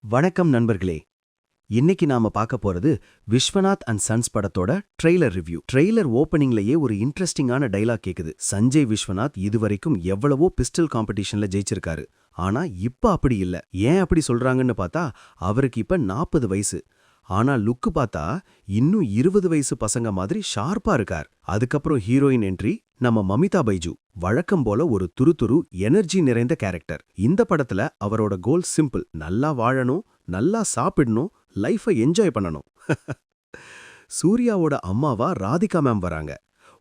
வணக்கம் நண்பர்களே. இன்னைக்கு நாம பார்க்க போறது விஸ்வநாத் அண்ட் சன்ஸ் படத்தோட ட்ரெய்லர் ரிவ்யூ. ட்ரெய்லர் ஓப்பனிங்லயே ஒரு இன்ட்ரெஸ்டிங்கான டைலாக் கேக்குது. சஞ்சய் விஸ்வநாத் இதுவரைக்கும் எவ்வளவோ பிஸ்டல் காம்படிஷன்ல ஜெயிச்சிருக்காரு. ஆனா இப்ப அப்படி இல்ல. ஏன் அப்படி சொல்றாங்கன்னு பார்த்தா அவருக்கு இப்ப 40 வயசு. ஆனா லுக்கு பார்த்தா இன்னும் 20 வயசு பசங்க மாதிரி ஷார்ப்பா இருக்கார். அதுக்கப்புறம் ஹீரோயின் என்ட்ரி நம்ம மமிதா பைஜு. வழக்கம் போல ஒரு துருதுரு எனர்ஜி நிறைந்த கேரக்டர். இந்த படத்துல அவரோட கோல் சிம்பிள்: நல்லா வாழணும், நல்லா சாப்பிடணும், லைஃபை என்ஜாய் பண்ணணும். சூர்யாவோட அம்மாவா ராதிகா மேம் வராங்க.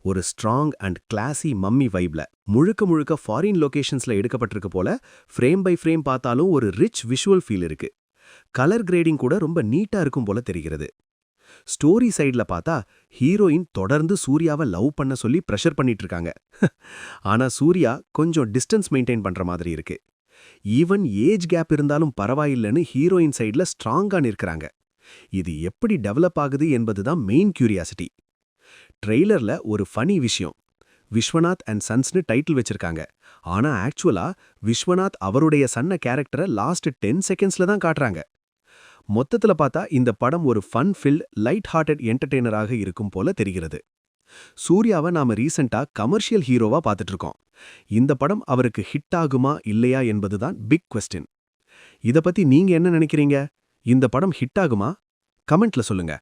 ஒரு ஸ்ட்ராங் அண்ட் கிளாசி மம்மி வைப்ல. முழுக்க முழுக்க ஃபாரின் லொகேஷன்ஸ்ல எடுக்கப்பட்டிருக்கு போல. ஃப்ரேம் பை ஃப்ரேம் பார்த்தாலும் ஒரு ரிச் விஷுவல் ஃபீல் இருக்கு. கலர் கிரேடிங் கூட ரொம்ப நீட்டா இருக்கும் போல தெரிகிறது. ஸ்டோரி சைடுல பார்த்தா ஹீரோயின் தொடர்ந்து சூர்யாவை லவ் பண்ண சொல்லி பிரஷர் பண்ணிட்டு இருக்காங்க. ஆனா சூர்யா கொஞ்சம் டிஸ்டன்ஸ் மெயின்டைன் பண்ற மாதிரி இருக்கு. ஈவன் ஏஜ் கேப் இருந்தாலும் பரவாயில்லைன்னு ஹீரோயின் சைடுல ஸ்ட்ராங்கா நிற்கிறாங்க. இது எப்படி டெவலப் ஆகுது என்பதுதான் மெயின் கியூரியாசிட்டி. ட்ரெய்லர்ல ஒரு ஃபனி விஷயம்: விஸ்வநாத் அண்ட் சன்ஸ்னு டைட்டில் வச்சிருக்காங்க. ஆனா ஆக்சுவலா விஸ்வநாத் அவருடைய சன்ன கேரக்டரை லாஸ்ட் 10 செகண்ட்ஸ்ல தான் காட்டுறாங்க. மொத்தத்துல பார்த்தா இந்த படம் ஒரு ஃபன் ஃபில்ட், லைட் ஹார்ட்டட் என்டர்டெய்னராக இருக்கும் போல தெரிகிறது. சூர்யாவை நாம ரீசெண்டா கமர்ஷியல் ஹீரோவா பார்த்துட்டு இருக்கோம். இந்த படம் அவருக்கு ஹிட் ஆகுமா இல்லையா என்பதுதான் பிக் கொஸ்டின். இத பத்தி நீங்க என்ன நினைக்கிறீங்க? இந்த படம் ஹிட் ஆகுமா? கமெண்ட்ல சொல்லுங்க.